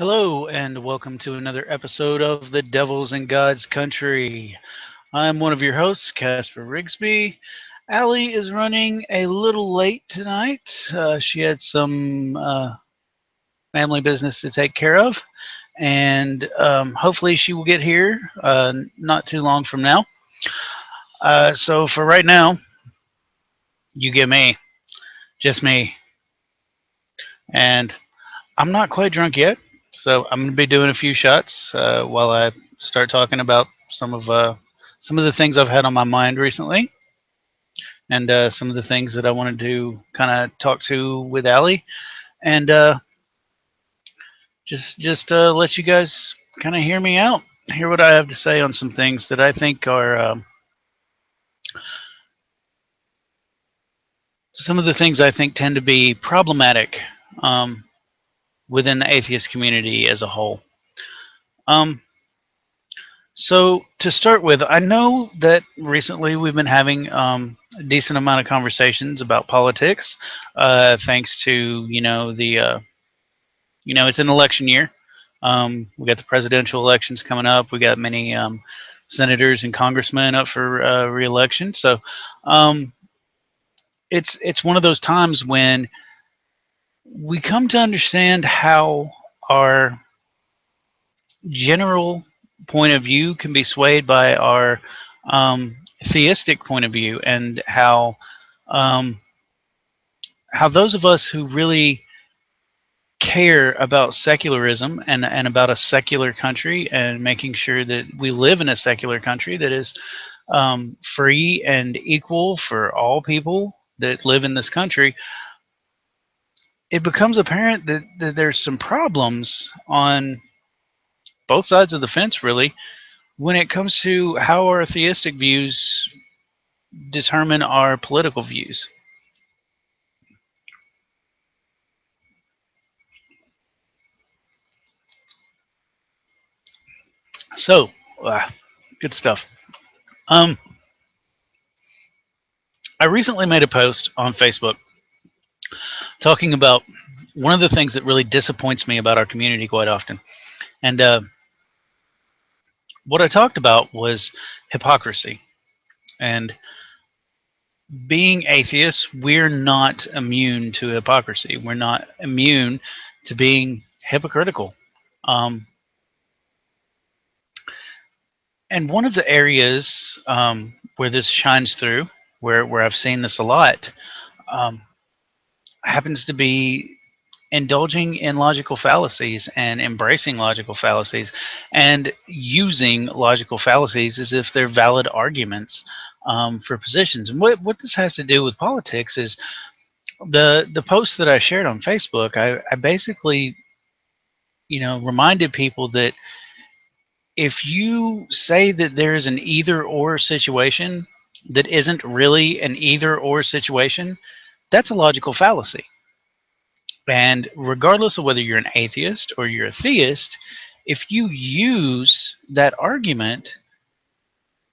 Hello, and welcome to another episode of The Devils in God's Country. I'm one of your hosts, Casper Rigsby. Allie is running a little late tonight. She had some family business to take care of, and hopefully she will get here not too long from now. So for right now, you get me, just me, and I'm not quite drunk yet, so I'm going to be doing a few shots while I start talking about some of the things I've had on my mind recently, and some of the things that I wanted to kind of talk to with Allie, and just let you guys kind of hear me out, hear what I have to say on some things that I think are some of the things I think tend to be problematic um, within the atheist community as a whole. Um, So to start with, I know that recently we've been having a decent amount of conversations about politics, thanks to it's an election year. We got the presidential elections coming up. We got many senators and congressmen up for re-election. So um, it's one of those times when we come to understand how our general point of view can be swayed by our theistic point of view, and um, how those of us who really care about secularism and about a secular country and making sure that we live in a secular country that is free and equal for all people that live in this country, it becomes apparent that there's some problems on both sides of the fence, really, when it comes to how our theistic views determine our political views. So, uh, good stuff. Um, I recently made a post on Facebook talking about one of the things that really disappoints me about our community quite often. And what I talked about was hypocrisy. And being atheists, we're not immune to hypocrisy. We're not immune to being hypocritical. Um, and one of the areas where this shines through, where I've seen this a lot, um, happens to be indulging in logical fallacies and embracing logical fallacies and using logical fallacies as if they're valid arguments for positions. And what this has to do with politics is the post that I shared on Facebook. I basically, reminded people that if you say that there's an either or situation that isn't really an either or situation, that's a logical fallacy. And regardless of whether you're an atheist or you're a theist, if you use that argument,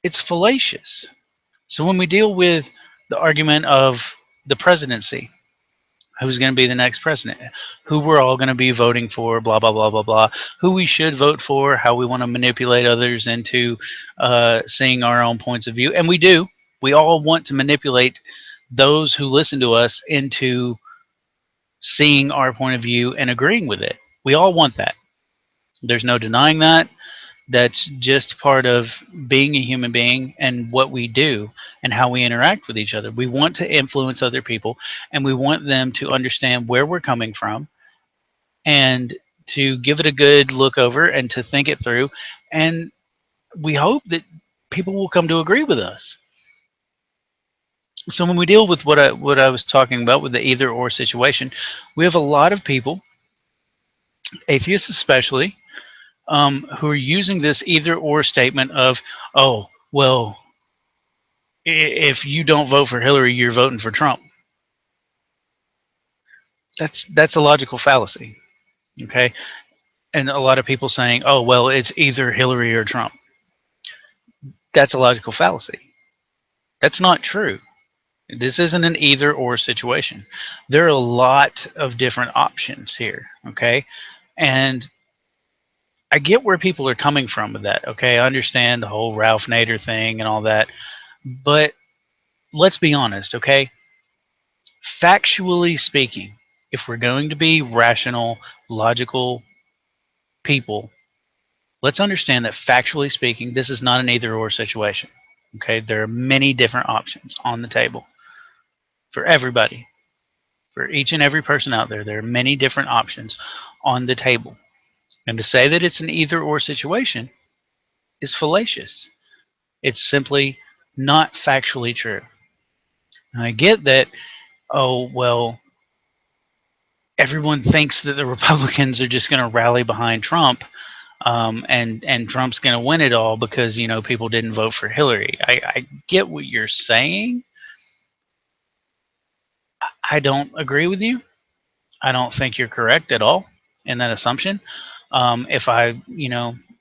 it's fallacious. So when we deal with the argument of the presidency, who's going to be the next president, who we're all going to be voting for, blah, blah, blah, blah, blah, who we should vote for, how we want to manipulate others into seeing our own points of view. And we do. We all want to manipulate those who listen to us into seeing our point of view and agreeing with it. We all want that. There's no denying that. That's just part of being a human being and what we do and how we interact with each other. We want to influence other people, and we want them to understand where we're coming from and to give it a good look over and to think it through. And we hope that people will come to agree with us. So when we deal with what I was talking about with the either or situation, we have a lot of people, atheists especially, who are using this either or statement of, oh, well, if you don't vote for Hillary, you're voting for Trump. That's a logical fallacy. Okay, and a lot of people saying, oh, well, it's either Hillary or Trump. That's a logical fallacy. That's not true. This isn't an either or situation. There are a lot of different options here. Okay, and I get where people are coming from with that. Okay, I understand the whole Ralph Nader thing and all that, but let's be honest. Okay, factually speaking, if we're going to be rational, logical people, let's understand that factually speaking, this is not an either or situation. Okay, there are many different options on the table for everybody, for each and every person out there. There are many different options on the table. And to say that it's an either or situation is fallacious. It's simply not factually true. And I get that, oh, well, everyone thinks that the Republicans are just going to rally behind Trump, and Trump's going to win it all because people didn't vote for Hillary. I get what you're saying. I don't agree with you. I don't think you're correct at all in that assumption. If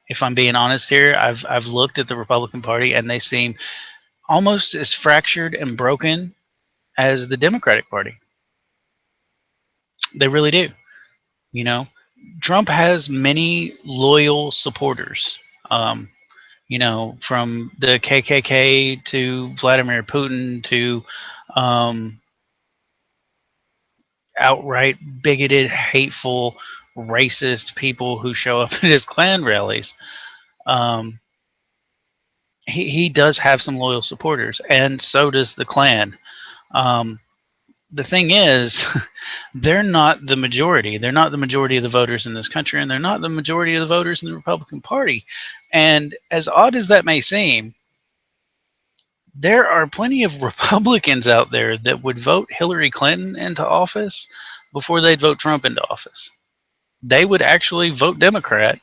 if I'm being honest here, I've looked at the Republican Party and they seem almost as fractured and broken as the Democratic Party. They really do. You know, Trump has many loyal supporters. Um, from the KKK to Vladimir Putin to um, outright bigoted, hateful, racist people who show up at his Klan rallies. Um, he does have some loyal supporters, and so does the Klan. Um, the thing is, they're not the majority. They're not the majority of the voters in this country, and they're not the majority of the voters in the Republican Party. And as odd as that may seem, there are plenty of Republicans out there that would vote Hillary Clinton into office before they'd vote Trump into office. They would actually vote Democrat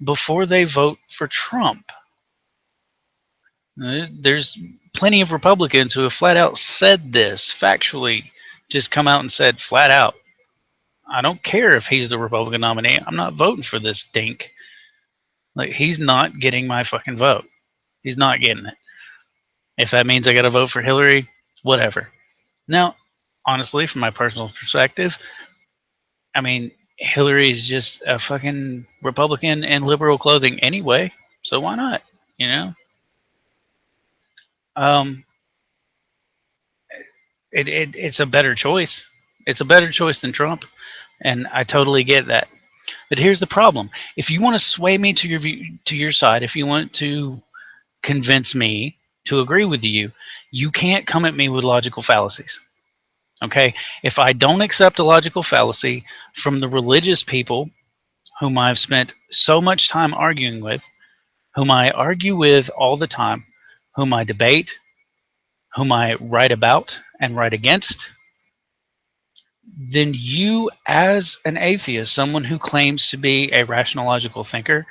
before they vote for Trump. There's plenty of Republicans who have flat out said this factually, just come out and said flat out, I don't care if he's the Republican nominee. I'm not voting for this dink. Like, he's not getting my fucking vote. He's not getting it. If that means I got to vote for Hillary, whatever. Now, honestly, from my personal perspective, I mean, Hillary's just a fucking Republican in liberal clothing anyway, so why not? You know, um, it's a better choice. It's a better choice than Trump, and I totally get that. But here's the problem: if you want to sway me to your side, if you want to convince me to agree with you, you can't come at me with logical fallacies. Okay? If I don't accept a logical fallacy from the religious people whom I've spent so much time arguing with, whom I argue with all the time, whom I debate, whom I write about and write against, then you, as an atheist, someone who claims to be a rational, logical thinker,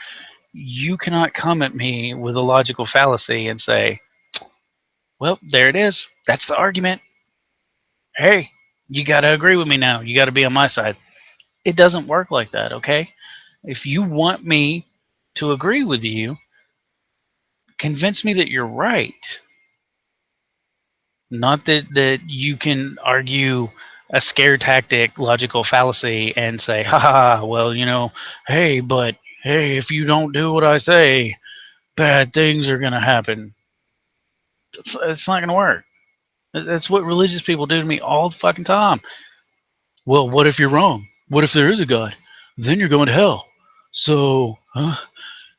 you cannot come at me with a logical fallacy and say, well, there it is. That's the argument. Hey, you got to agree with me now. You got to be on my side. It doesn't work like that, okay? If you want me to agree with you, convince me that you're right. Not that you can argue a scare tactic, logical fallacy, and say, ha ha, well, hey, but hey, if you don't do what I say, bad things are going to happen. It's not going to work. That's what religious people do to me all the fucking time. Well, what if you're wrong? What if there is a God? Then you're going to hell. So,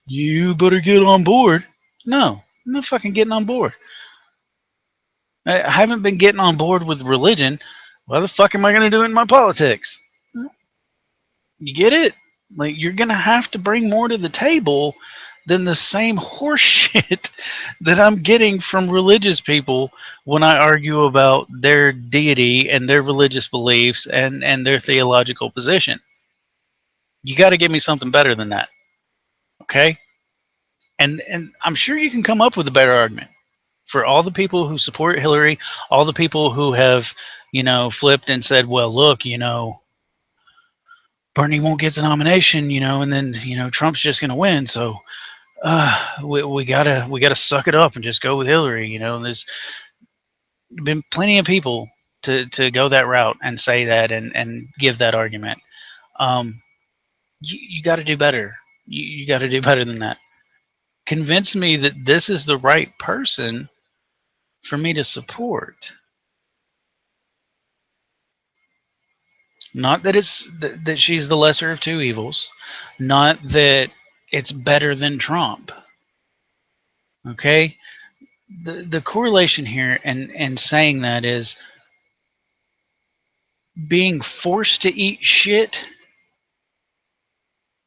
you better get on board. No, I'm not fucking getting on board. I haven't been getting on board with religion. Why the fuck am I going to do it in my politics? You get it? Like, you're going to have to bring more to the table than the same horseshit that I'm getting from religious people when I argue about their deity and their religious beliefs and their theological position. You got to give me something better than that. Okay? And I'm sure you can come up with a better argument for all the people who support Hillary, all the people who have, flipped and said, well, look, Bernie won't get the nomination, and then, Trump's just going to win. So we gotta suck it up and just go with Hillary. And there's been plenty of people to go that route and say that and give that argument. You got to do better. You got to do better than that. Convince me that this is the right person for me to support. Not that that she's the lesser of two evils. Not that it's better than Trump. Okay? The correlation here and saying that is being forced to eat shit,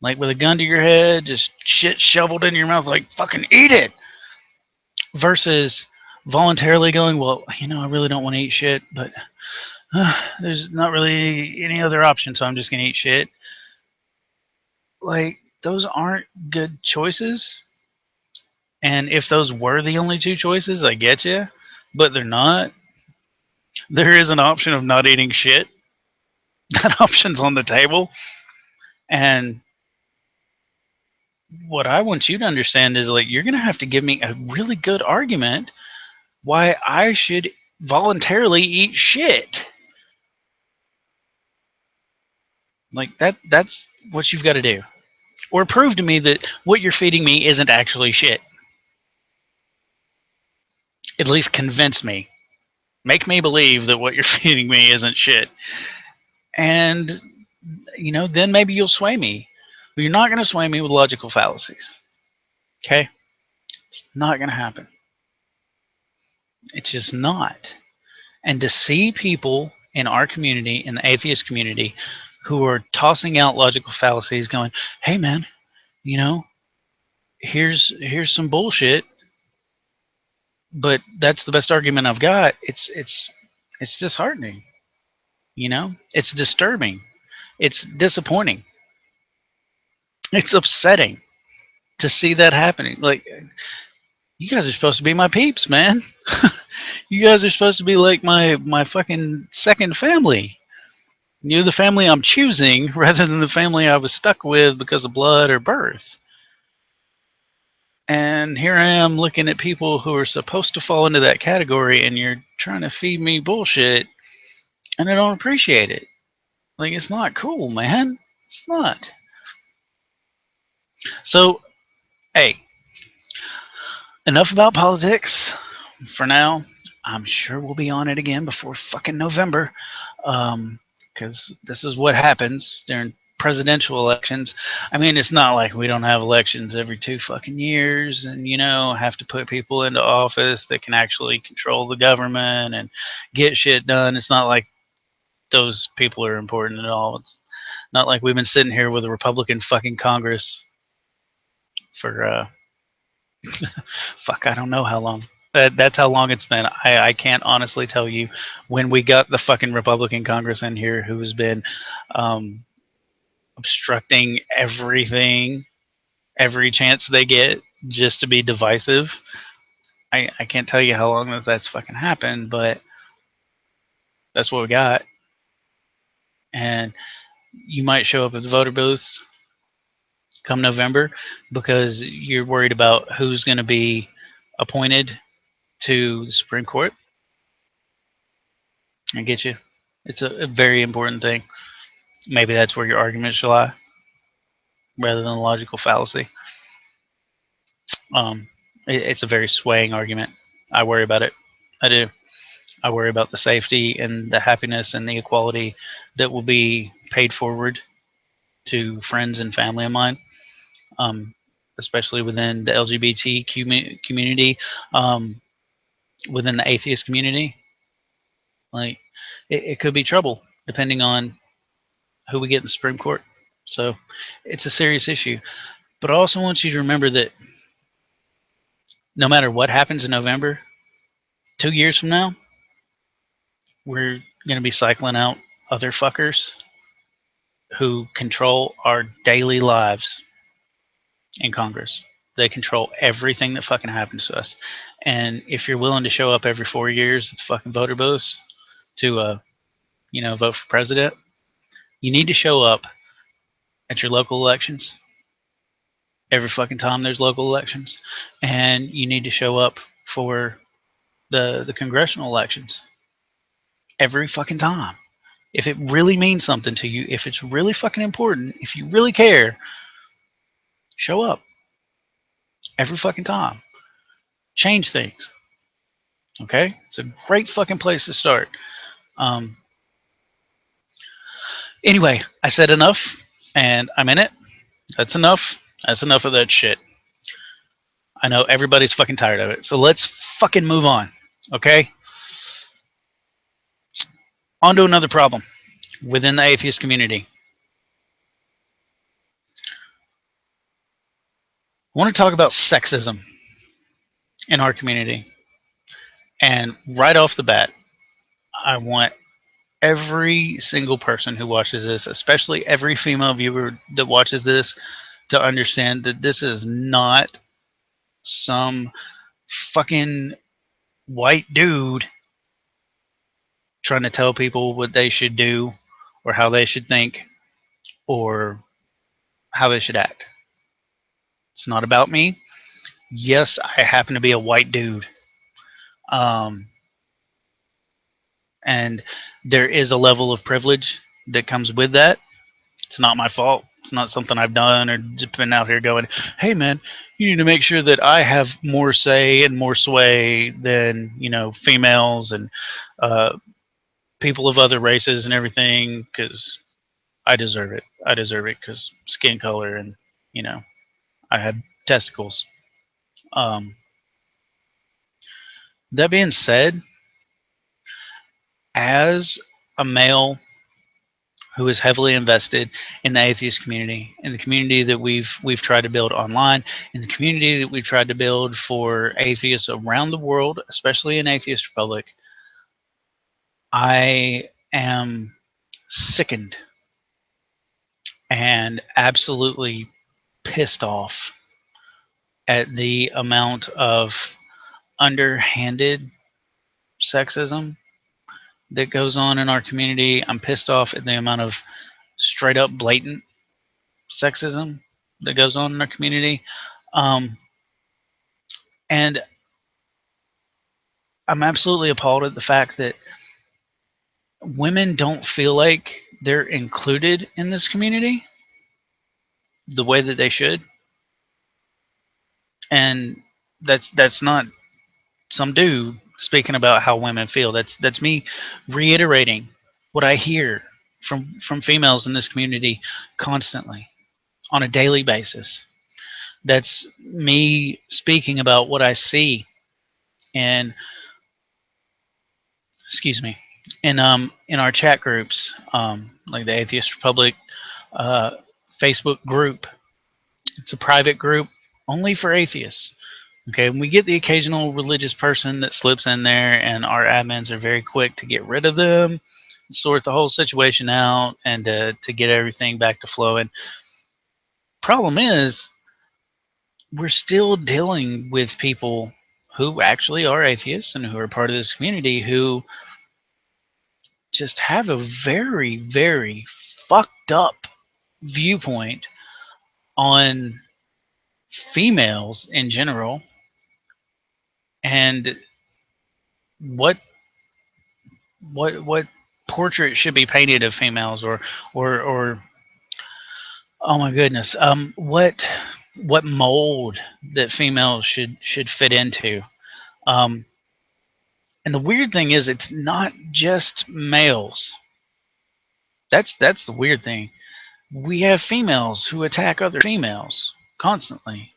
like with a gun to your head, just shit shoveled in your mouth, like fucking eat it, versus voluntarily going, well, I really don't want to eat shit, but there's not really any other option, so I'm just gonna eat shit. Like, those aren't good choices. And if those were the only two choices, I get you, but they're not. There is an option of not eating shit. That option's on the table. And what I want you to understand is, like, you're going to have to give me a really good argument why I should voluntarily eat shit. Like, that's what you've got to do. Or prove to me that what you're feeding me isn't actually shit. At least convince me. Make me believe that what you're feeding me isn't shit. And, then maybe you'll sway me. But you're not going to sway me with logical fallacies. Okay? It's not going to happen. It's just not. And to see people in our community, in the atheist community, who are tossing out logical fallacies, going, "Hey, man, here's some bullshit, but that's the best argument I've got." It's disheartening. It's disturbing. It's disappointing. It's upsetting to see that happening. Like, you guys are supposed to be my peeps, man. You guys are supposed to be like my fucking second family. You're the family I'm choosing rather than the family I was stuck with because of blood or birth. And here I am looking at people who are supposed to fall into that category, and you're trying to feed me bullshit, and I don't appreciate it. Like, it's not cool, man. It's not. So, hey, enough about politics for now. I'm sure we'll be on it again before fucking November. Because this is what happens during presidential elections. I mean, it's not like we don't have elections every 2 fucking years and, have to put people into office that can actually control the government and get shit done. It's not like those people are important at all. It's not like we've been sitting here with a Republican fucking Congress for, fuck, I don't know how long. That's how long it's been. I can't honestly tell you when we got the fucking Republican Congress in here who has been obstructing everything, every chance they get just to be divisive. I can't tell you how long that's fucking happened, but that's what we got. And you might show up at the voter booths come November because you're worried about who's going to be appointed to the Supreme Court. I get you. It's a very important thing. Maybe that's where your argument should lie, rather than a logical fallacy. It's a very swaying argument. I worry about it. I do. I worry about the safety and the happiness and the equality that will be paid forward to friends and family of mine, especially within the LGBT community, within the atheist community. Like, it could be trouble depending on who we get in the Supreme Court. So it's a serious issue. But I also want you to remember that no matter what happens in November, 2 years from now, we're going to be cycling out other fuckers who control our daily lives in Congress. They control everything that fucking happens to us. And if you're willing to show up every 4 years at the fucking voter booths to, vote for president, you need to show up at your local elections every fucking time there's local elections. And you need to show up for the congressional elections every fucking time. If it really means something to you, if it's really fucking important, if you really care, Show up every fucking time. Change things. Okay? It's a great fucking place to start. Anyway, I said enough, and I'm in it. That's enough. That's enough of that shit. I know everybody's fucking tired of it. So let's fucking move on. Okay? On to another problem within the atheist community. I want to talk about sexism in our community. And right off the bat, I want every single person who watches this, especially every female viewer that watches this, to understand that this is not some fucking white dude trying to tell people what they should do or how they should think or how they should act. It's not about me. Yes, I happen to be a white dude. Um, and there is a level of privilege that comes with that. It's not my fault. It's not something I've done or just been out here going, hey man, you need to make sure that I have more say and more sway than, females and people of other races and everything because I deserve it. I deserve it because skin color and, I have testicles. Um, that being said, as a male who is heavily invested in the atheist community, in the community that we've tried to build online, in the community that we've tried to build for atheists around the world, especially in Atheist Republic, I am sickened and absolutely pissed off at the amount of underhanded sexism that goes on in our community. I'm pissed off at the amount of straight up blatant sexism that goes on in our community. And I'm absolutely appalled at the fact that women don't feel like they're included in this community the way that they should. And that's not some dude speaking about how women feel. That's me reiterating what I hear from females in this community constantly on a daily basis. That's me speaking about what I see in excuse me in our chat groups, like the Atheist Republic uh, Facebook group. It's a private group only for atheists. Okay, and we get the occasional religious person that slips in there, and our admins are very quick to get rid of them, sort the whole situation out, and to get everything back to flowing. Problem is, we're still dealing with people who actually are atheists and who are part of this community who just have a very, very fucked up viewpoint on females in general and what what portrait should be painted of females or oh my goodness, what mold that females should fit into. um and the weird thing is it's not just males. That's the weird thing. We have females who attack other females constantly,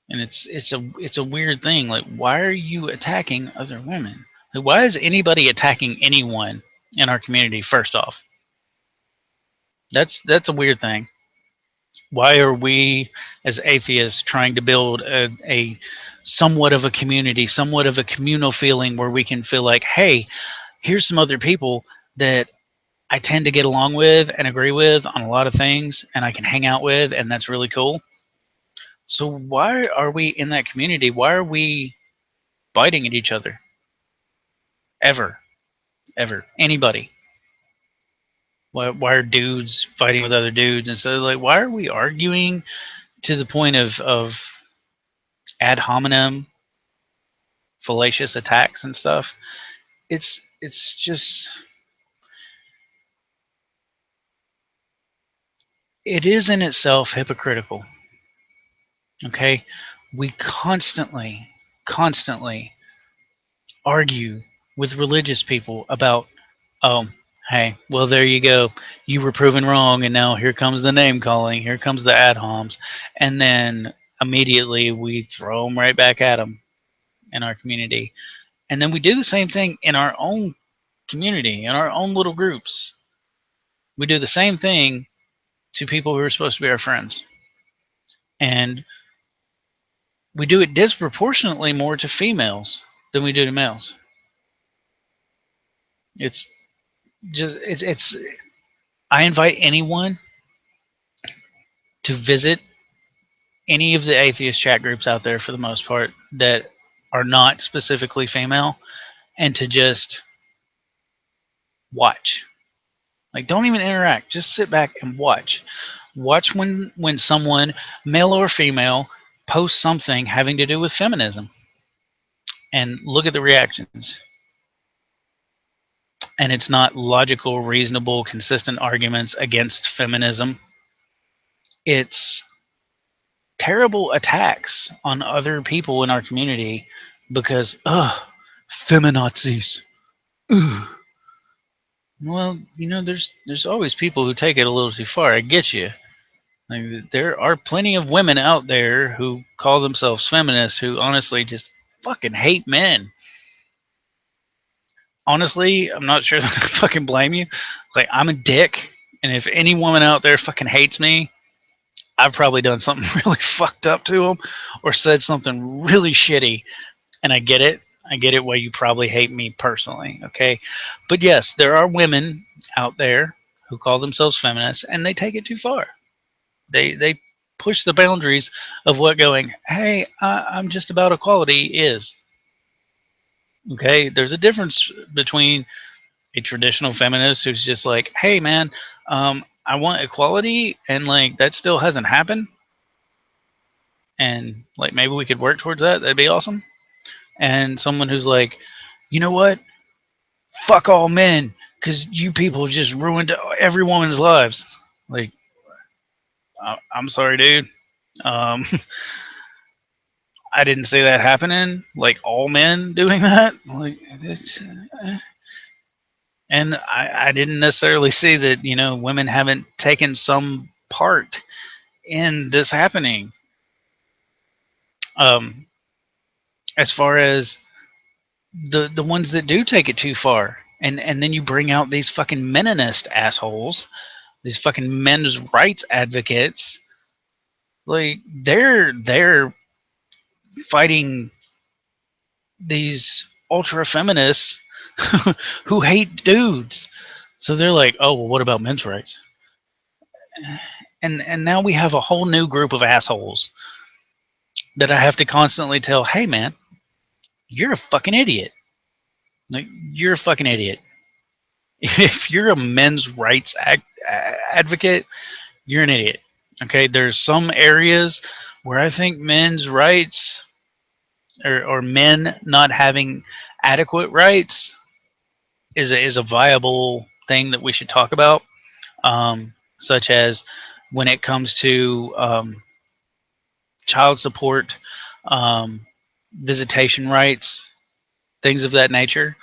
and it's a weird thing. Like, why are you attacking other women? Like, why is anybody attacking anyone in our community? First off, that's a weird thing. Why are we as atheists trying to build a somewhat of a community, somewhat of a communal feeling where we can feel like, hey, here's some other people that I tend to get along with and agree with on a lot of things, and I can hang out with, and that's really cool. So why are we in that community? Why are we biting at each other? Ever, ever, anybody? Why are dudes fighting with other dudes? And so, like, why are we arguing to the point of ad hominem, fallacious attacks and stuff? It's just it is in itself hypocritical. Okay, we constantly argue with religious people about, oh, hey, well, there you go. You were proven wrong, and now here comes the name calling, here comes the ad homs, and then immediately we throw them right back at them in our community. And then we do the same thing in our own community, in our own little groups. We do the same thing to people who are supposed to be our friends. And we do it disproportionately more to females than we do to males. It's just, it's I invite anyone to visit any of the atheist chat groups out there for the most part that are not specifically female, and to just watch. Like, don't even interact. Just sit back and watch. Watch when someone, male or female, posts something having to do with feminism, and look at the reactions. And it's not logical, reasonable, consistent arguments against feminism. It's terrible attacks on other people in our community because, feminazis. Ugh. Well, there's always people who take it a little too far. I get you. Like, there are plenty of women out there who call themselves feminists who honestly just fucking hate men. Honestly, I'm not sure that I fucking blame you. Like, I'm a dick, and if any woman out there fucking hates me, I've probably done something really fucked up to them or said something really shitty, and I get it. I get it why you probably hate me personally, okay? But yes, there are women out there who call themselves feminists, and they take it too far. They push the boundaries of what going, hey, I'm just about equality is. Okay, there's a difference between a traditional feminist who's just like, hey, man, I want equality, and like that still hasn't happened, and like maybe we could work towards that. That'd be awesome. And someone who's like, you know what? Fuck all men, because you people just ruined every woman's lives. Like, I'm sorry, dude. Um, I didn't see that happening. Like all men doing that. Like, and I didn't necessarily see that women haven't taken some part in this happening. Um, as far as the ones that do take it too far, and then you bring out these fucking Meninist assholes, these fucking men's rights advocates, like they're fighting these ultra feminists who hate dudes. So they're like, oh well, what about men's rights? And now we have a whole new group of assholes that I have to constantly tell, hey man, you're a fucking idiot. Like, you're a fucking idiot. If you're a men's rights advocate, you're an idiot. Okay, there's some areas where I think men's rights, or men not having adequate rights, is a viable thing that we should talk about, such as when it comes to child support, um, visitation rights, things of that nature.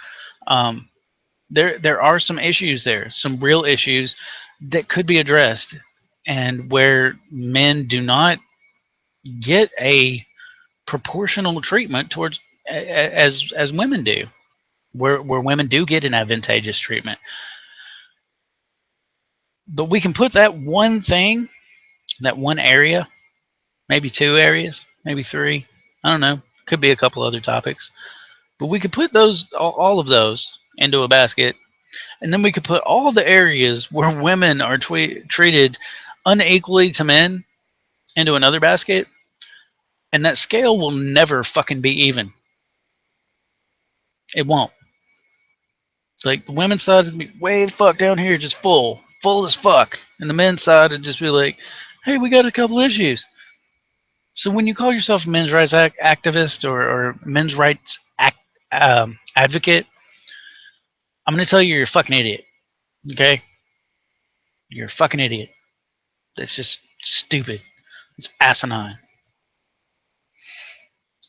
Um, there are some issues there, some real issues that could be addressed, and where men do not get a proportional treatment towards as women do, where women do get an advantageous treatment. But we can put that one thing, that one area, maybe two areas, maybe three. I don't know. Could be a couple other topics, but we could put those all of those into a basket, and then we could put all the areas where women are treated unequally to men into another basket, and that scale will never fucking be even. It won't. Like, the women's side is gonna be way the fuck down here, just full as fuck, and the men's side would just be like, hey, we got a couple issues. So when you call yourself a men's rights activist, or men's rights advocate, I'm gonna tell you you're a fucking idiot. Okay, you're a fucking idiot. That's just stupid. It's asinine.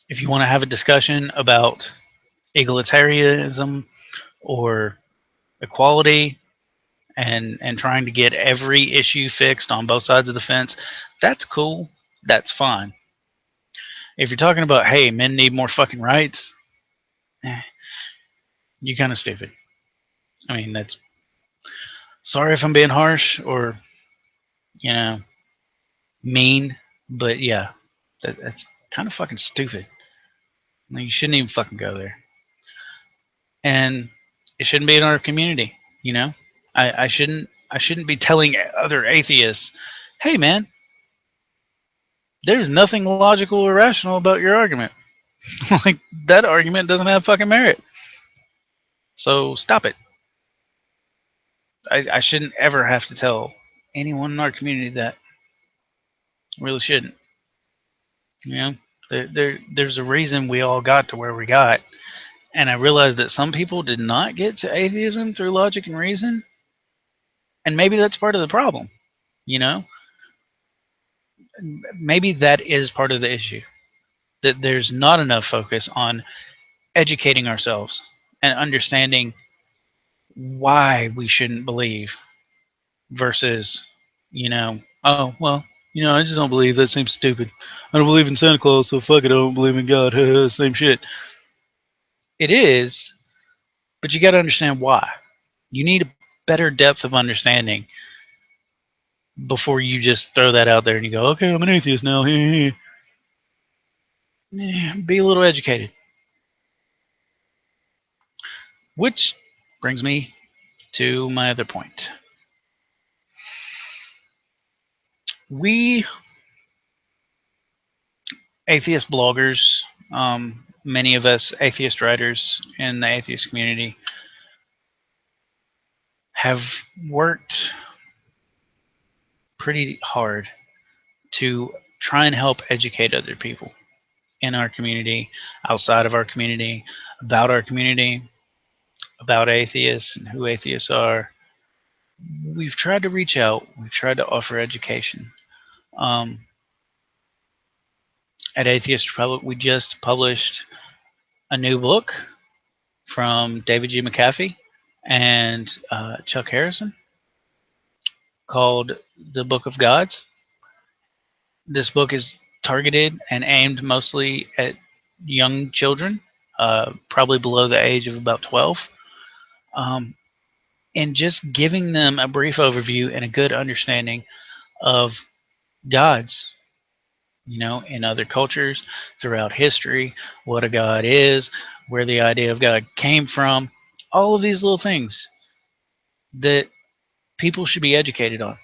If you want to have a discussion about egalitarianism or equality and trying to get every issue fixed on both sides of the fence, that's cool. That's fine. If you're talking about, hey, men need more fucking rights, you're kind of stupid. I mean, that's, sorry if I'm being harsh or, you know, mean, but yeah, that's kind of fucking stupid. Like, you shouldn't even fucking go there. And it shouldn't be in our community, you know? I shouldn't be telling other atheists, hey man, there's nothing logical or rational about your argument. Like, that argument doesn't have fucking merit. So stop it. I shouldn't ever have to tell anyone in our community that. I really shouldn't. You know, there's a reason we all got to where we got, and I realized that some people did not get to atheism through logic and reason, and maybe that's part of the problem. You know, maybe that is part of the issue, that there's not enough focus on educating ourselves and understanding why we shouldn't believe versus, oh, well, I just don't believe. That seems stupid. I don't believe in Santa Claus, so fuck it, I don't believe in God. Same shit. It is, but you got to understand why. You need a better depth of understanding before you just throw that out there and you go, okay, I'm an atheist now. Be a little educated. Which brings me to my other point. We atheist bloggers, many of us atheist writers in the atheist community, have worked pretty hard to try and help educate other people in our community, outside of our community, about our community, about atheists and who atheists are. We've tried to reach out. We've tried to offer education. Um, at Atheist Republic, we just published a new book from David G. McAfee and Chuck Harrison called The Book of Gods. This book is targeted and aimed mostly at young children, probably below the age of about 12, and just giving them a brief overview and a good understanding of gods, in other cultures throughout history, what a god is, where the idea of God came from, all of these little things that people should be educated on.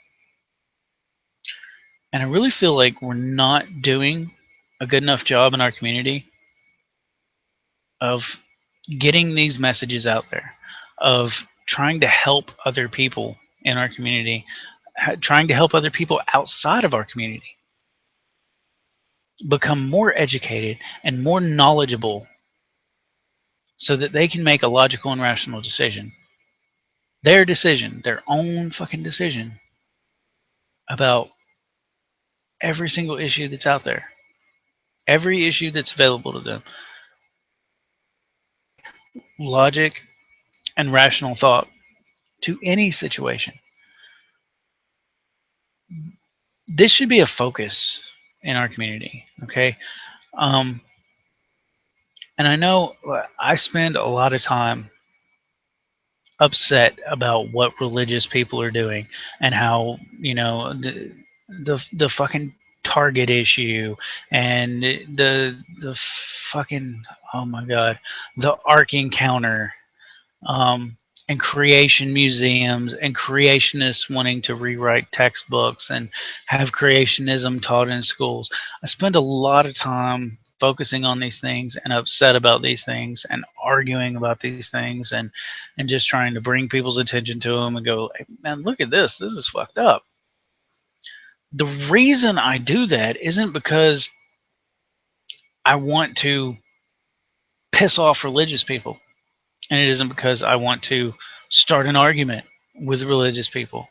And I really feel like we're not doing a good enough job in our community of getting these messages out there, of trying to help other people in our community, trying to help other people outside of our community become more educated and more knowledgeable so that they can make a logical and rational decision. Their decision, their own fucking decision about every single issue that's out there, every issue that's available to them. Logic and rational thought to any situation. This should be a focus in our community, okay? And I know I spend a lot of time upset about what religious people are doing and how, the fucking Target issue and the fucking, oh my god, the Ark Encounter, um, and creation museums and creationists wanting to rewrite textbooks and have creationism taught in schools. I spend a lot of time focusing on these things and upset about these things and arguing about these things and just trying to bring people's attention to them and go, hey, man, look at this. This is fucked up. The reason I do that isn't because I want to piss off religious people. And it isn't because I want to start an argument with religious people.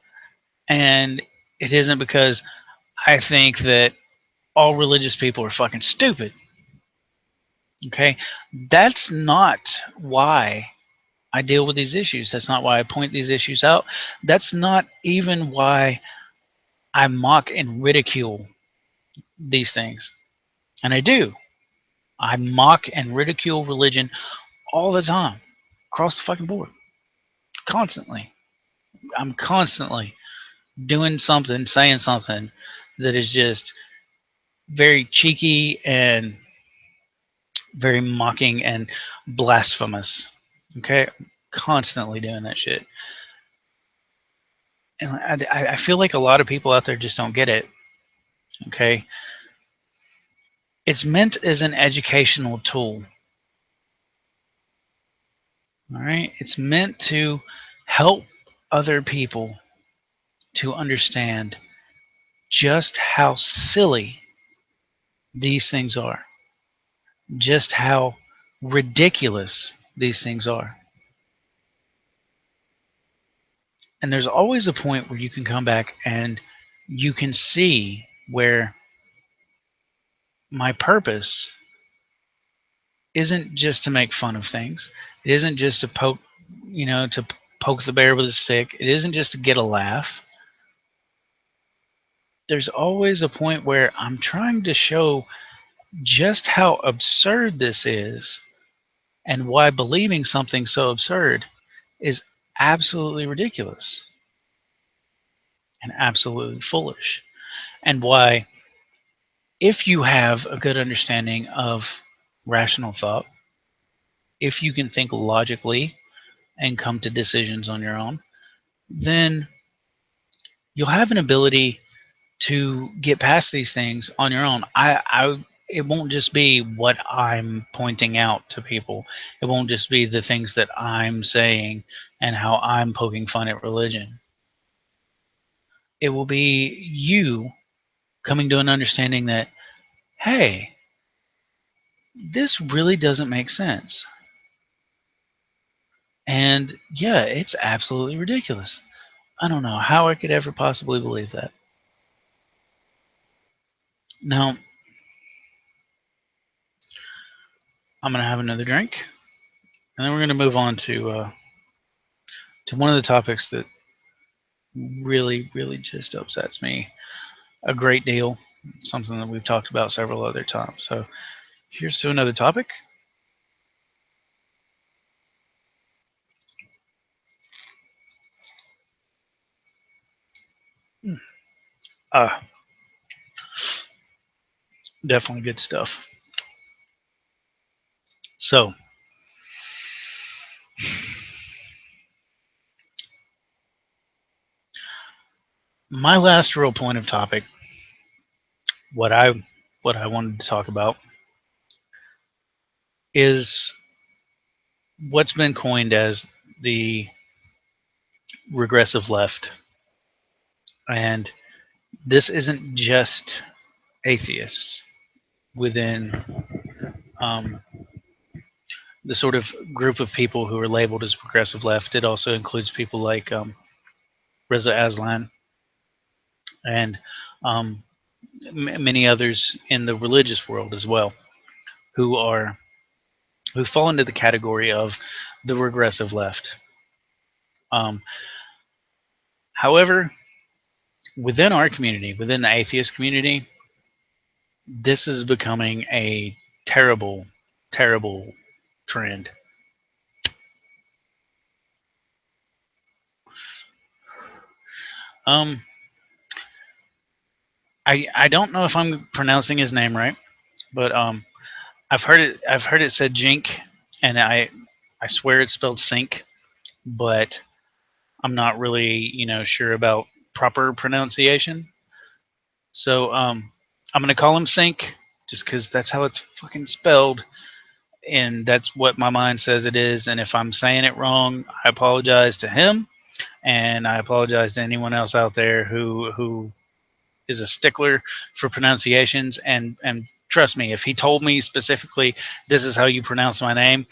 And It isn't because I think that all religious people are fucking stupid. Okay? That's not why I deal with these issues. That's not why I point these issues out. That's not even why I mock and ridicule these things. And I do. I mock and ridicule religion all the time, across the fucking board, constantly. I'm constantly doing something, saying something that is just very cheeky and very mocking and blasphemous. Okay, constantly doing that shit, and I feel like a lot of people out there just don't get it. Okay, it's meant as an educational tool. All right, it's meant to help other people to understand just how silly these things are, just how ridiculous these things are. And there's always a point where you can come back and you can see where my purpose isn't just to make fun of things. It isn't just to poke, to poke the bear with a stick. It isn't just to get a laugh. There's always a point where I'm trying to show just how absurd this is and why believing something so absurd is absolutely ridiculous and absolutely foolish. And why, if you have a good understanding of rational thought, if you can think logically and come to decisions on your own, then you'll have an ability to get past these things on your own. It won't just be what I'm pointing out to people. It won't just be the things that I'm saying and how I'm poking fun at religion. It will be you coming to an understanding that, hey, this really doesn't make sense. And yeah, it's absolutely ridiculous. I don't know how I could ever possibly believe that. Now, I'm going to have another drink, and then we're going to move on to one of the topics that really, really just upsets me a great deal. Something that we've talked about several other times. So here's to another topic. Uh, Definitely good stuff. So, my last real point of topic, what I wanted to talk about, is what's been coined as the regressive left. And this isn't just atheists within the sort of group of people who are labeled as progressive left. It also includes people like Reza Aslan and many others in the religious world as well, who are who fall into the category of the regressive left. Um, However, within our community, within the atheist community, this is becoming a terrible, terrible trend. Um, I don't know if I'm pronouncing his name right, but I've heard it said Jink, and I swear it's spelled sink, but I'm not really sure about proper pronunciation. So I'm gonna call him Sink just because that's how it's fucking spelled, and that's what my mind says it is. And if I'm saying it wrong, I apologize to him, and I apologize to anyone else out there who is a stickler for pronunciations. And trust me, if he told me specifically this is how you pronounce my name,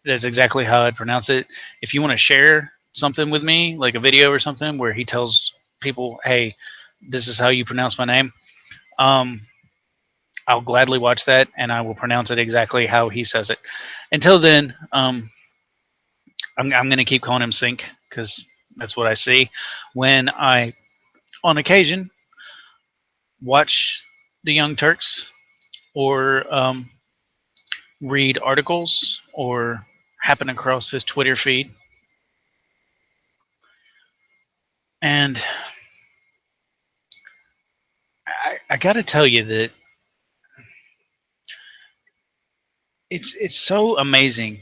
that's exactly how I'd pronounce it. If you want to share something with me, like a video or something where he tells people, hey, this is how you pronounce my name. Um, I'll gladly watch that, and I will pronounce it exactly how he says it. Until then, I'm going to keep calling him Sink because that's what I see when I, on occasion, watch the Young Turks or read articles or happen across his Twitter feed. And I got to tell you that it's so amazing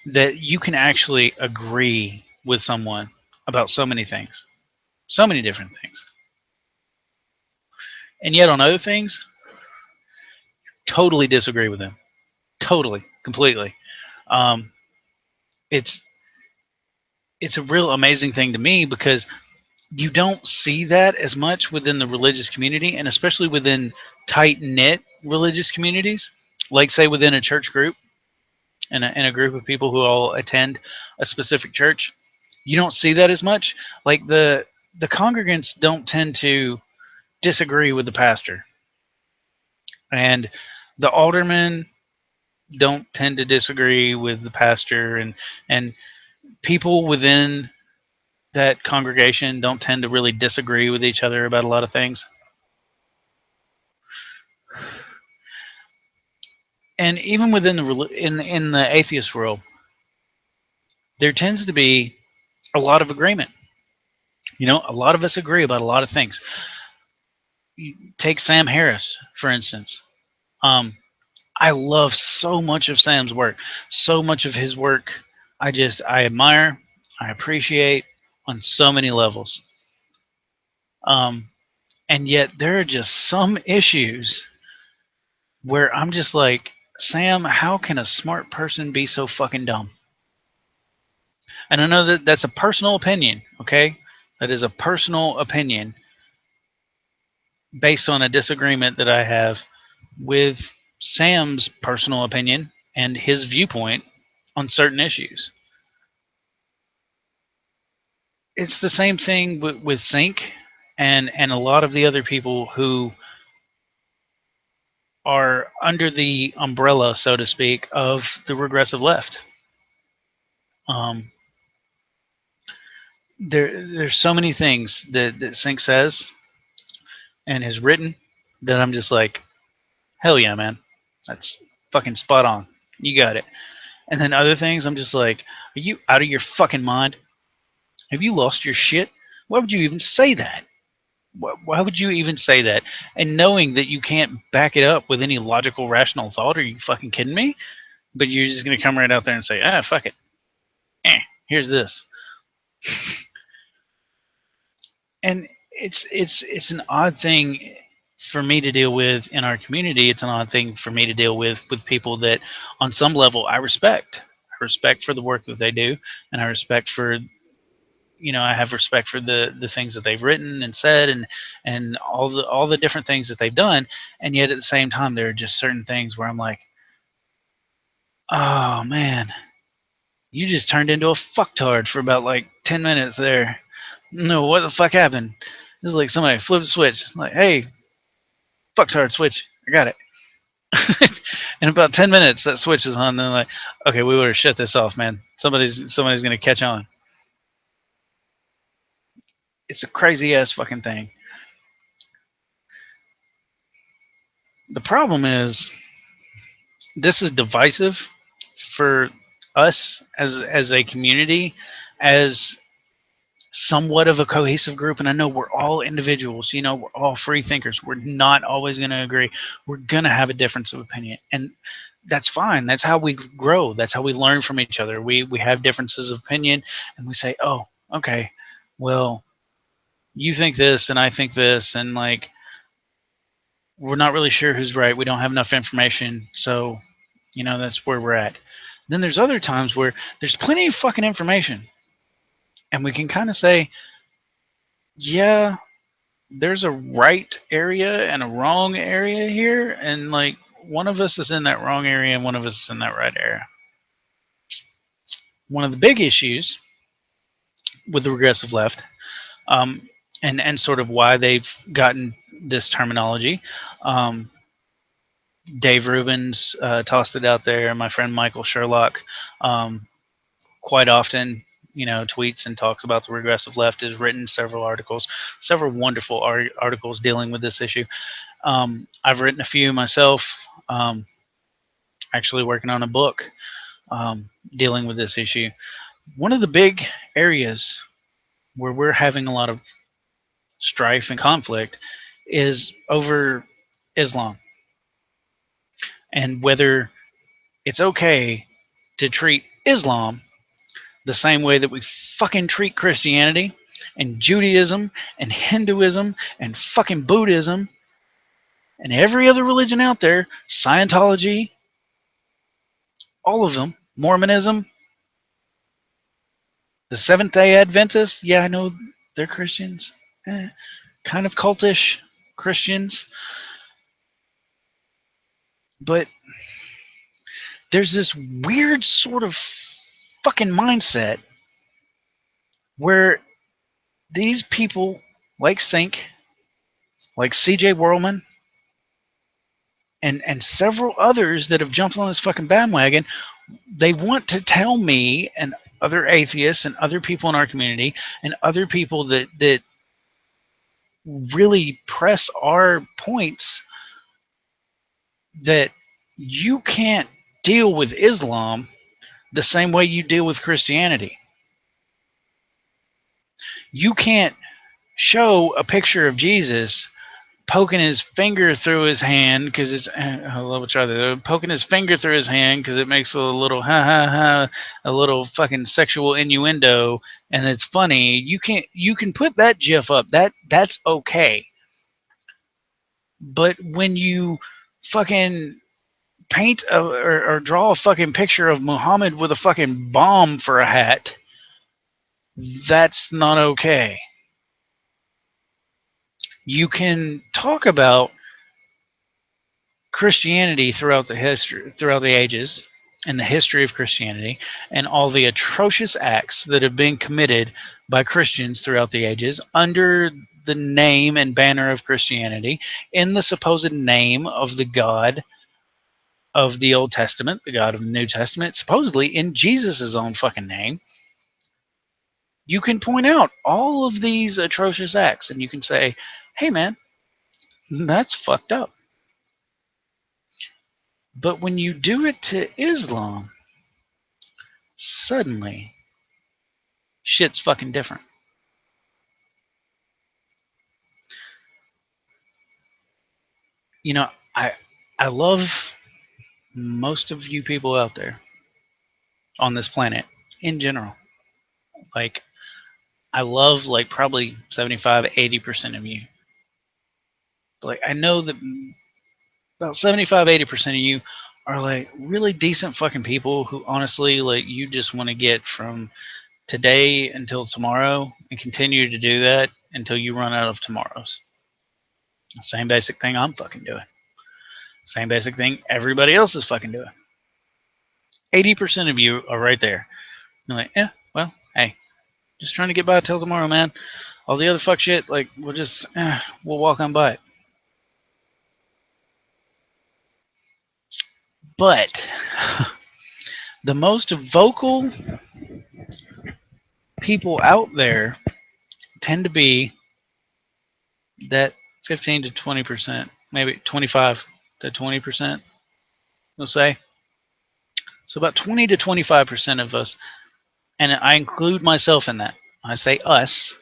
that you can actually agree with someone about so many things, so many different things, and yet on other things, totally disagree with them, totally, completely. Um, it's it's a real amazing thing to me because you don't see that as much within the religious community, and especially within tight knit religious communities, like say within a church group in a group of people who all attend a specific church. You don't see that as much. Like the congregants don't tend to disagree with the pastor, and the aldermen don't tend to disagree with the pastor, and people within that congregation don't tend to really disagree with each other about a lot of things. And even within in the atheist world, there tends to be a lot of agreement. A lot of us agree about a lot of things. You take Sam Harris, for instance. Um, I love so much of Sam's work. So much of his work I admire, I appreciate on so many levels. Um, and yet there are just some issues where I'm just like, Sam, how can a smart person be so fucking dumb? And I know that that's a personal opinion, okay? That is a personal opinion based on a disagreement that I have with Sam's personal opinion and his viewpoint on certain issues. It's the same thing with Sync and a lot of the other people who are under the umbrella, so to speak, of the regressive left. Um, there's so many things that Sync says and has written that I'm just like, hell yeah, man, that's fucking spot on. You got it. And then other things, I'm just like, are you out of your fucking mind? Have you lost your shit? Why would you even say that? Why would you even say that? And knowing that you can't back it up with any logical, rational thought, are you fucking kidding me? But you're just gonna come right out there and say, fuck it. Here's this. And it's an odd thing for me to deal with in our community. It's an odd thing for me to deal with people that, on some level, I respect. I respect for the work that they do, and I respect for I have respect for the things that they've written and said, and all the different things that they've done. And yet at the same time, there are just certain things where I'm like, oh man, you just turned into a fucktard for about like 10 minutes there. No, what the fuck happened? This is like somebody flipped a switch. Like, hey, fucktard switch. I got it. In about 10 minutes, that switch was on. Then like, okay, we better shut this off, man. Somebody's gonna catch on. It's a crazy ass fucking thing. The problem is, this is divisive for us as a community, as somewhat of a cohesive group. And I know we're all individuals, we're all free thinkers, we're not always going to agree, we're going to have a difference of opinion, and that's fine. That's how we grow, that's how we learn from each other. We have differences of opinion, and we say, oh, okay, well, you think this and I think this, and like, we're not really sure who's right, we don't have enough information, so that's where we're at. Then there's other times where there's plenty of fucking information, and we can kind of say, yeah, there's a right area and a wrong area here, and like, one of us is in that wrong area and one of us is in that right area. One of the big issues with the regressive left, um, and sort of why they've gotten this terminology. Um, Dave Rubens tossed it out there. My friend Michael Sherlock um, quite often, tweets and talks about the regressive left. Has written several articles, several wonderful articles dealing with this issue. I've written a few myself. Actually, working on a book dealing with this issue. One of the big areas where we're having a lot of strife and conflict is over Islam and whether it's okay to treat Islam the same way that we fucking treat Christianity and Judaism and Hinduism and fucking Buddhism and every other religion out there, Scientology, all of them, Mormonism, the Seventh day Adventists. Yeah, I know they're Christians. Kind of cultish Christians. But there's this weird sort of fucking mindset where these people like Sink, like CJ Whirlman, and several others that have jumped on this fucking bandwagon, they want to tell me and other atheists and other people in our community and other people that really press our points that you can't deal with Islam the same way you deal with Christianity. You can't show a picture of Jesus poking his finger through his hand because it's I love each other poking his finger through his hand because it makes a little ha ha ha, a little fucking sexual innuendo, and it's funny. You can put that gif up. That's okay. But when you fucking paint or draw a fucking picture of Muhammad with a fucking bomb for a hat, that's not okay. You can talk about Christianity throughout the ages, and the history of Christianity, and all the atrocious acts that have been committed by Christians throughout the ages under the name and banner of Christianity, in the supposed name of the God of the Old Testament, the God of the New Testament, supposedly in Jesus' own fucking name. You can point out all of these atrocious acts and you can say, hey man, that's fucked up. But when you do it to Islam, suddenly shit's fucking different. You know, I love most of you people out there on this planet in general. Like I love like probably 75-80% of you. Like I know that about 75-80% of you are like really decent fucking people who honestly like you just want to get from today until tomorrow and continue to do that until you run out of tomorrows. Same basic thing I'm fucking doing. Same basic thing everybody else is fucking doing. 80% of you are right there. You're like, yeah, well, hey, just trying to get by till tomorrow, man. All the other fuck shit, like, we'll walk on by it. But the most vocal people out there tend to be that 15 to 20%, maybe 25 to 20%, we'll say. So about 20 to 25% of us, and I include myself in that. I say us.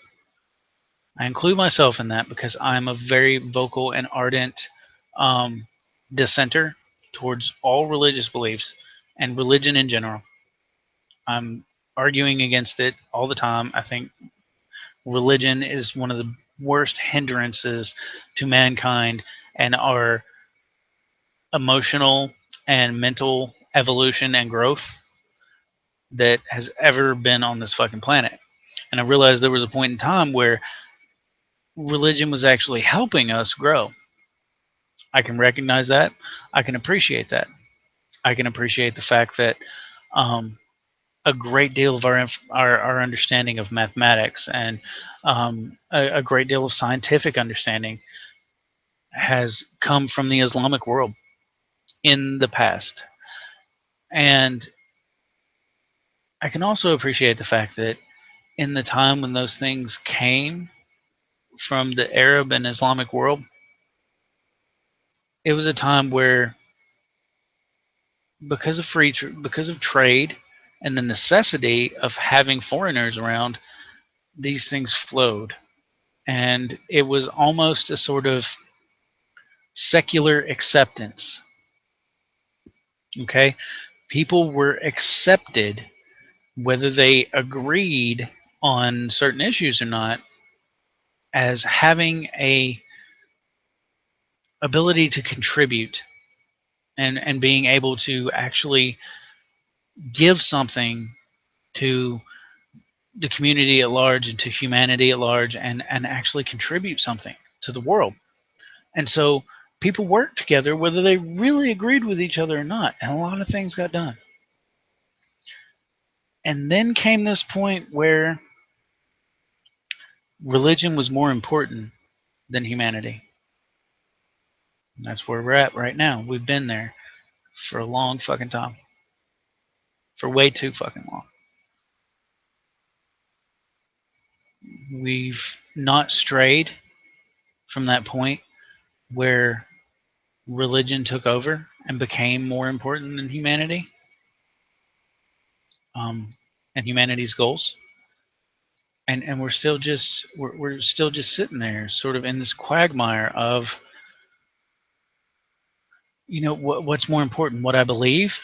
I include myself in that because I'm a very vocal and ardent dissenter towards all religious beliefs and religion in general. I'm arguing against it all the time. I think religion is one of the worst hindrances to mankind and our emotional and mental evolution and growth that has ever been on this fucking planet. And I realized there was a point in time where religion was actually helping us grow. I can recognize that. I can appreciate that. I can appreciate the fact that um, a great deal of our understanding of mathematics and a great deal of scientific understanding has come from the Islamic world in the past. And I can also appreciate the fact that in the time when those things came from the Arab and Islamic world, it was a time where, because of because of trade and the necessity of having foreigners around, these things flowed, and it was almost a sort of secular acceptance. Okay, people were accepted whether they agreed on certain issues or not as having a ability to contribute and being able to actually give something to the community at large and to humanity at large, and actually contribute something to the world. And so people worked together whether they really agreed with each other or not, and a lot of things got done. And then came this point where religion was more important than humanity. And that's where we're at right now. We've been there for a long fucking time. For way too fucking long. We've not strayed from that point where religion took over and became more important than humanity, and humanity's goals. And we're still just sitting there, sort of in this quagmire of, what's more important, what I believe,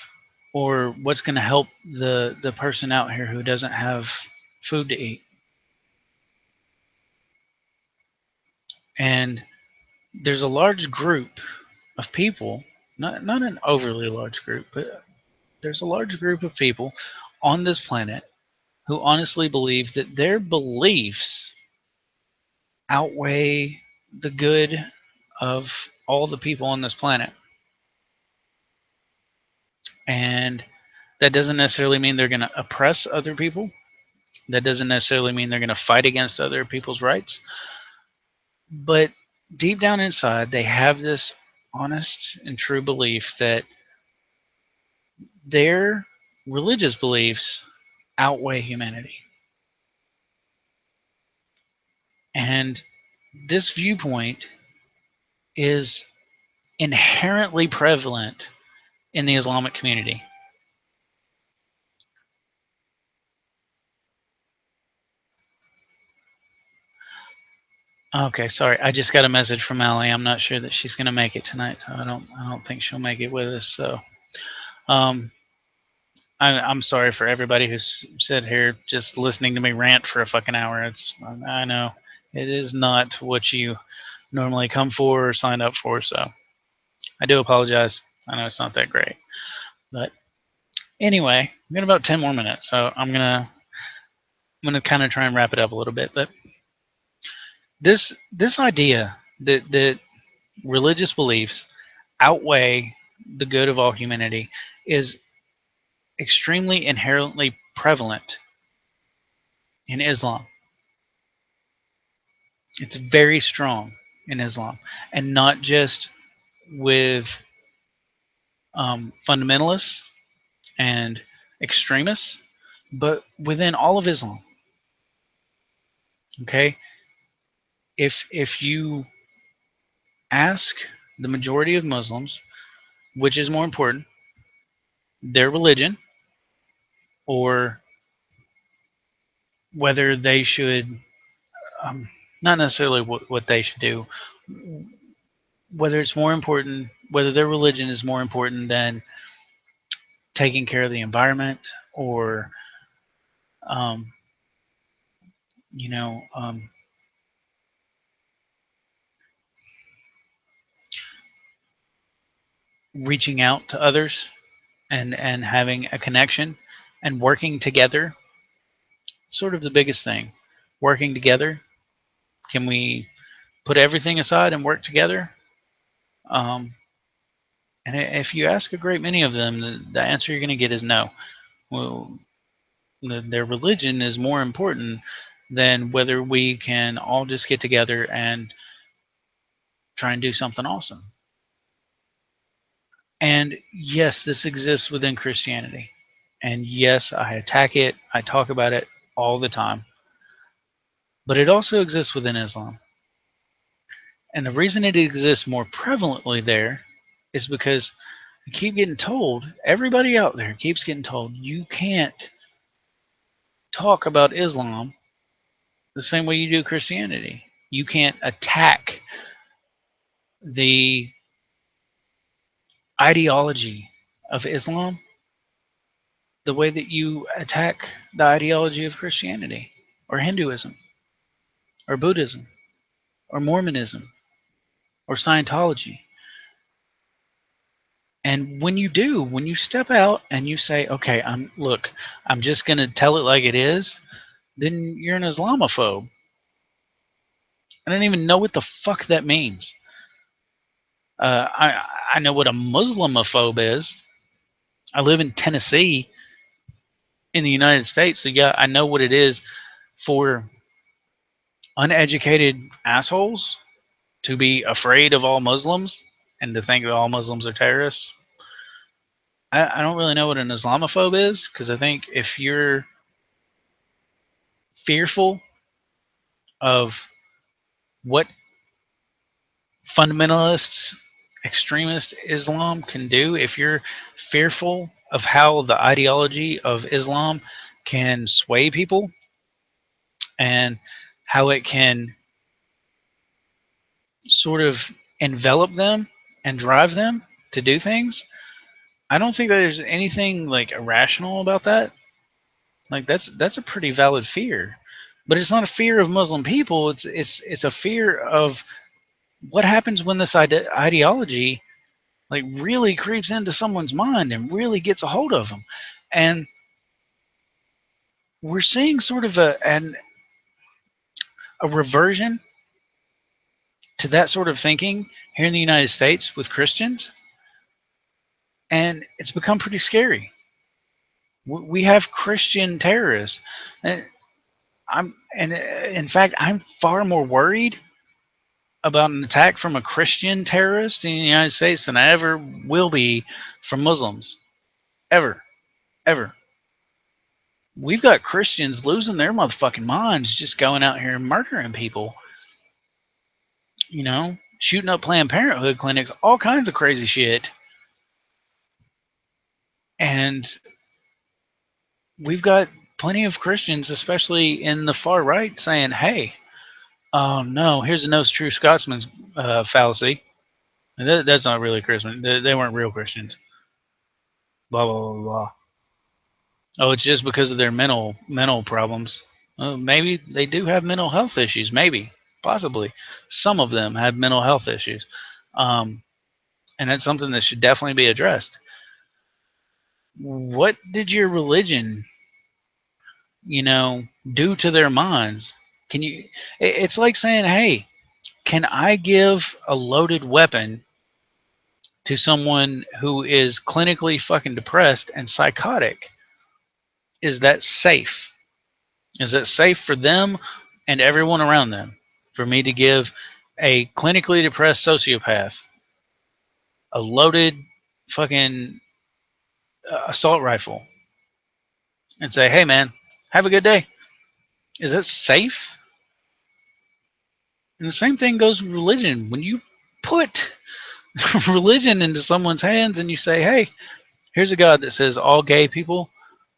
or what's going to help the person out here who doesn't have food to eat. And there's a large group of people, not an overly large group, but there's a large group of people on this planet who honestly believe that their beliefs outweigh the good of all the people on this planet. And that doesn't necessarily mean they're going to oppress other people. That doesn't necessarily mean they're going to fight against other people's rights. But deep down inside, they have this honest and true belief that their religious beliefs outweigh humanity. And this viewpoint is inherently prevalent in the Islamic community. Okay, sorry. I just got a message from Allie. I'm not sure that she's going to make it tonight, so I don't think she'll make it with us. So, um, I'm sorry for everybody who's sat here just listening to me rant for a fucking hour. I know it is not what you normally come for or sign up for, so I do apologize. I know it's not that great, but anyway, we got about 10 more minutes, so I'm gonna kind of try and wrap it up a little bit. But this idea that religious beliefs outweigh the good of all humanity is extremely inherently prevalent in Islam. It's very strong in Islam, and not just with fundamentalists and extremists, but within all of Islam. Okay, if you ask the majority of Muslims which is more important, their religion, or whether they should, um, not necessarily what they should do, whether it's more important, whether their religion is more important than taking care of the environment, or um, you know, um, reaching out to others and having a connection and working together. Sort of the biggest thing. Working together. Can we put everything aside and work together? Um, and if you ask a great many of them, the answer you're going to get is no. Well, Their religion is more important than whether we can all just get together and try and do something awesome. And yes, this exists within Christianity. And yes, I attack it, I talk about it all the time. But it also exists within Islam. And the reason it exists more prevalently there is because you keep getting told, everybody out there keeps getting told, you can't talk about Islam the same way you do Christianity. You can't attack the ideology of Islam the way that you attack the ideology of Christianity or Hinduism or Buddhism or Mormonism or Scientology. And when you do, when you step out and you say, okay, I'm just going to tell it like it is, then you're an Islamophobe. I don't even know what the fuck that means. I know what a Muslimophobe is. I live in Tennessee in the United States, so yeah, I know what it is for uneducated assholes to be afraid of all Muslims and to think that all Muslims are terrorists. I don't really know what an Islamophobe is, because I think if you're fearful of what fundamentalist, extremist Islam can do, if you're fearful of how the ideology of Islam can sway people and how it can sort of envelop them and drive them to do things, I don't think that there's anything like irrational about that. Like that's a pretty valid fear, but it's not a fear of Muslim people. It's a fear of what happens when this ideology like really creeps into someone's mind and really gets a hold of them. And we're seeing sort of a reversion to that sort of thinking here in the United States with Christians, and it's become pretty scary. We have Christian terrorists, and in fact I'm far more worried about an attack from a Christian terrorist in the United States than I ever will be from Muslims, ever, ever. We've got Christians losing their motherfucking minds just going out here and murdering people, shooting up Planned Parenthood clinics, all kinds of crazy shit. And we've got plenty of Christians, especially in the far right, saying, hey, oh no, here's a no true Scotsman's fallacy. That's not really Christian. They weren't real Christians. Blah, blah, blah, blah. Oh, it's just because of their mental problems. Maybe they do have mental health issues. Maybe, possibly, some of them have mental health issues, and that's something that should definitely be addressed. What did your religion, do to their minds? Can you? It's like saying, "Hey, can I give a loaded weapon to someone who is clinically fucking depressed and psychotic? Is that safe? Is it safe for them and everyone around them for me to give a clinically depressed sociopath a loaded fucking assault rifle and say, hey man, have a good day? Is that safe? And the same thing goes with religion. When you put religion into someone's hands and you say, hey, here's a God that says all gay people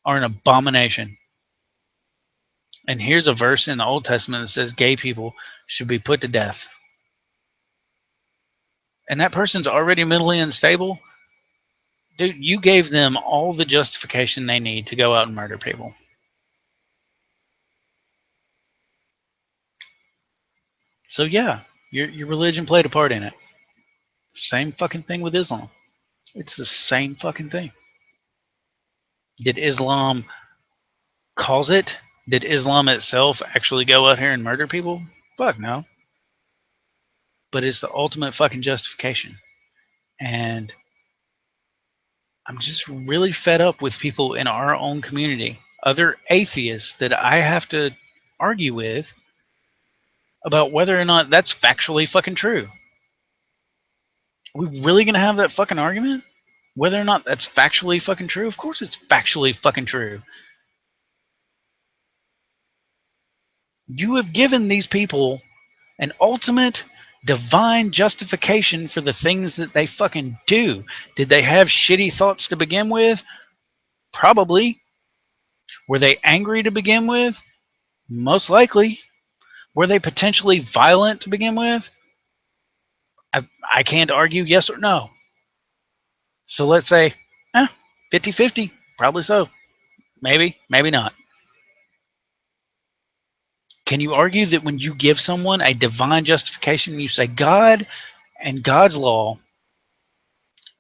are an abomination. And here's a verse in the Old Testament that says gay people should be put to death. And that person's already mentally unstable. Dude, you gave them all the justification they need to go out and murder people. So yeah, your religion played a part in it. Same fucking thing with Islam. It's the same fucking thing. Did Islam cause it? Did Islam itself actually go out here and murder people? Fuck no. But it's the ultimate fucking justification. And I'm just really fed up with people in our own community. other atheists that I have to argue with about whether or not that's factually fucking true. Are we really gonna have that fucking argument? Whether or not that's factually fucking true? Of course it's factually fucking true. You have given these people an ultimate divine justification for the things that they fucking do. Did they have shitty thoughts to begin with? Probably. Were they angry to begin with? Most likely. Were they potentially violent to begin with? I can't argue yes or no. So let's say 50-50. Probably so. Maybe, maybe not. Can you argue that when you give someone a divine justification, you say God and God's law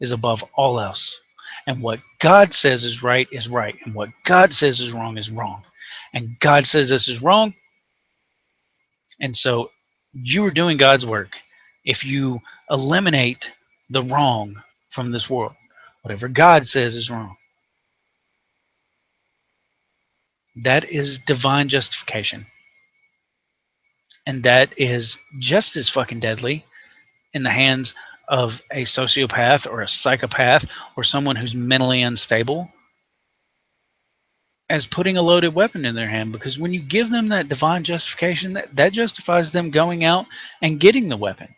is above all else, and what God says is right, and what God says is wrong, and God says this is wrong, and so you are doing God's work if you eliminate the wrong from this world. Whatever God says is wrong. That is divine justification. And that is just as fucking deadly in the hands of a sociopath or a psychopath or someone who's mentally unstable as putting a loaded weapon in their hand, because when you give them that divine justification, that justifies them going out and getting the weapon.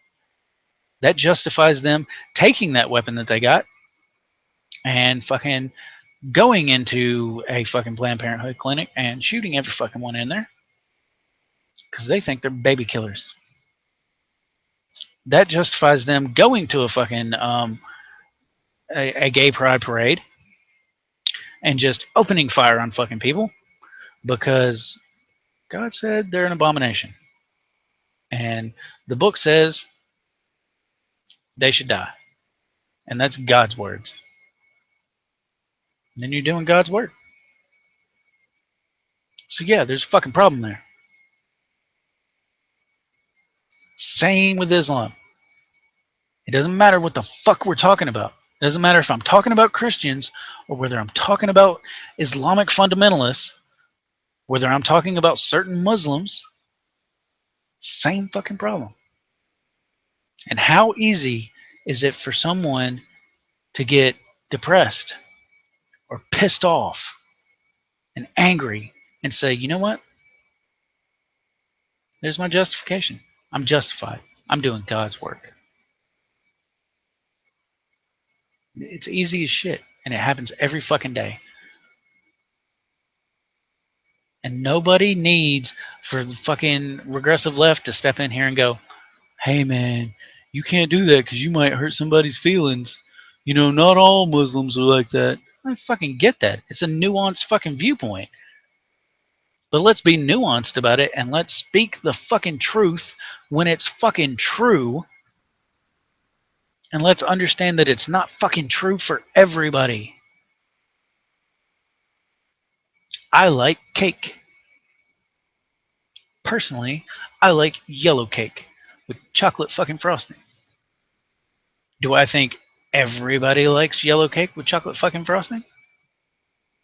That justifies them taking that weapon that they got and fucking going into a fucking Planned Parenthood clinic and shooting every fucking one in there because they think they're baby killers. That justifies them going to a fucking a gay pride parade and just opening fire on fucking people because God said they're an abomination. And the book says they should die. And that's God's words. And then you're doing God's word. So yeah, there's a fucking problem there. Same with Islam. It doesn't matter what the fuck we're talking about. It doesn't matter if I'm talking about Christians or whether I'm talking about Islamic fundamentalists, whether I'm talking about certain Muslims. Same fucking problem. And how easy is it for someone to get depressed or pissed off and angry and say, you know what? There's my justification. I'm justified. I'm doing God's work. It's easy as shit, and it happens every fucking day. And nobody needs for the fucking regressive left to step in here and go, hey man, you can't do that because you might hurt somebody's feelings. You know, not all Muslims are like that. I fucking get that. It's a nuanced fucking viewpoint. But let's be nuanced about it and let's speak the fucking truth when it's fucking true. And let's understand that it's not fucking true for everybody. I like cake. Personally, I like yellow cake with chocolate fucking frosting. Do I think everybody likes yellow cake with chocolate fucking frosting?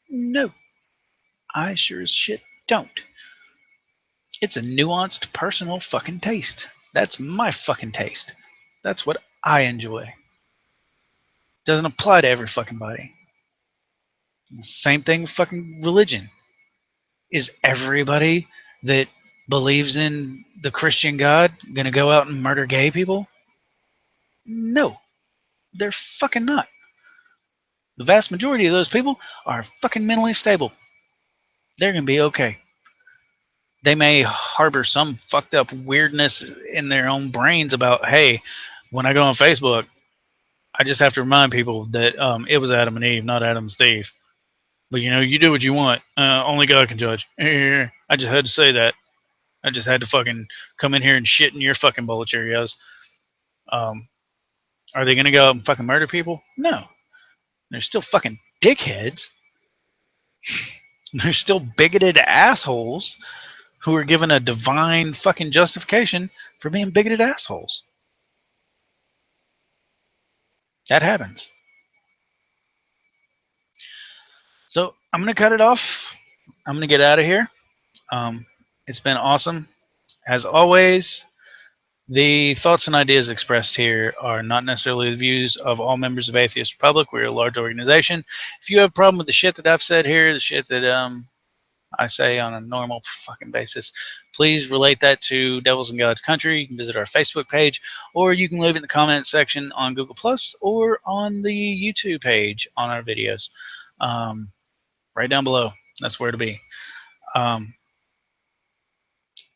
No. I sure as shit don't. It's a nuanced personal fucking taste. That's my fucking taste. That's what I enjoy. Doesn't apply to every fucking body. Same thing with fucking religion. Is everybody that believes in the Christian God gonna go out and murder gay people? No, they're fucking not. The vast majority of those people are fucking mentally stable. They're gonna be okay. They may harbor some fucked up weirdness in their own brains about, hey, when I go on Facebook, I just have to remind people that it was Adam and Eve, not Adam and Steve. But you know, you do what you want. Only God can judge. I just had to say that. I just had to fucking come in here and shit in your fucking bowl of Cheerios. Are they gonna go out and fucking murder people? No. They're still fucking dickheads. They're still bigoted assholes who are given a divine fucking justification for being bigoted assholes. That happens. So I'm gonna cut it off. I'm going to get out of here. It's been awesome. As always, the thoughts and ideas expressed here are not necessarily the views of all members of Atheist Republic. We're a large organization. If you have a problem with the shit that I've said here, the shit that I say on a normal fucking basis, please relate that to Devils and God's Country. You can visit our Facebook page, or you can leave it in the comment section on Google Plus or on the YouTube page on our videos. Right down below. That's where to be.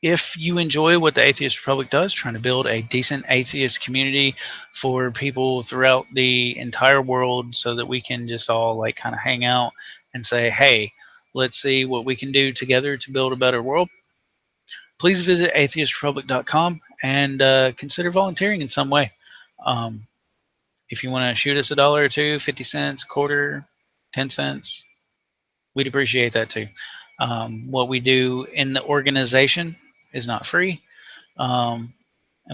If you enjoy what the Atheist Republic does, trying to build a decent atheist community for people throughout the entire world so that we can just all like kind of hang out and say, hey, let's see what we can do together to build a better world, please visit atheistrepublic.com and consider volunteering in some way. If you want to shoot us $1 or $2, 50 cents, quarter, 10 cents, we'd appreciate that too. What we do in the organization is not free, and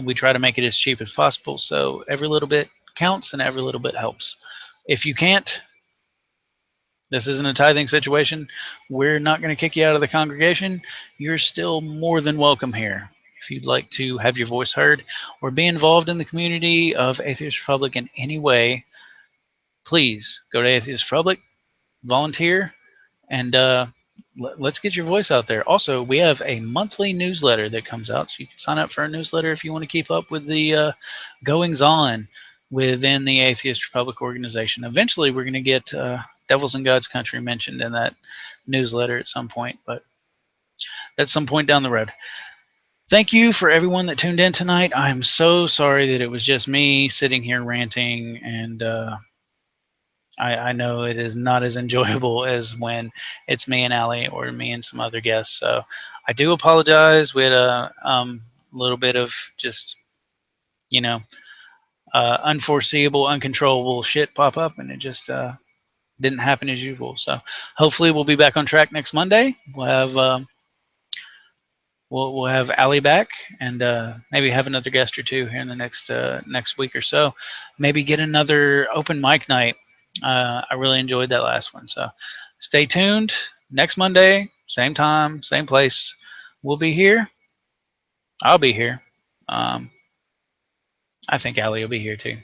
we try to make it as cheap as possible. So every little bit counts and every little bit helps. If you can't, this isn't a tithing situation. We're not going to kick you out of the congregation. You're still more than welcome here. If you'd like to have your voice heard or be involved in the community of Atheist Republic in any way, please go to Atheist Republic, volunteer, and let's get your voice out there. Also, we have a monthly newsletter that comes out, so you can sign up for a newsletter if you want to keep up with the goings on within the Atheist Republic organization. Eventually, we're going to get Devils and God's Country mentioned in that newsletter at some point, but that's some point down the road. Thank you for everyone that tuned in tonight. I'm so sorry that it was just me sitting here ranting, and I know it is not as enjoyable as when it's me and Allie or me and some other guests. So I do apologize. We had a little bit of just, you know, unforeseeable, uncontrollable shit pop up, and it just didn't happen as usual. So hopefully we'll be back on track next Monday. We'll have we'll have Allie back, and maybe have another guest or two here in the next week or so. Maybe get another open mic night. I really enjoyed that last one. So stay tuned. Next Monday, same time, same place. We'll be here. I'll be here. I think Allie will be here too.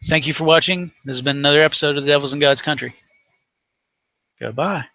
Thank you for watching. This has been another episode of the Devils and God's Country. Goodbye.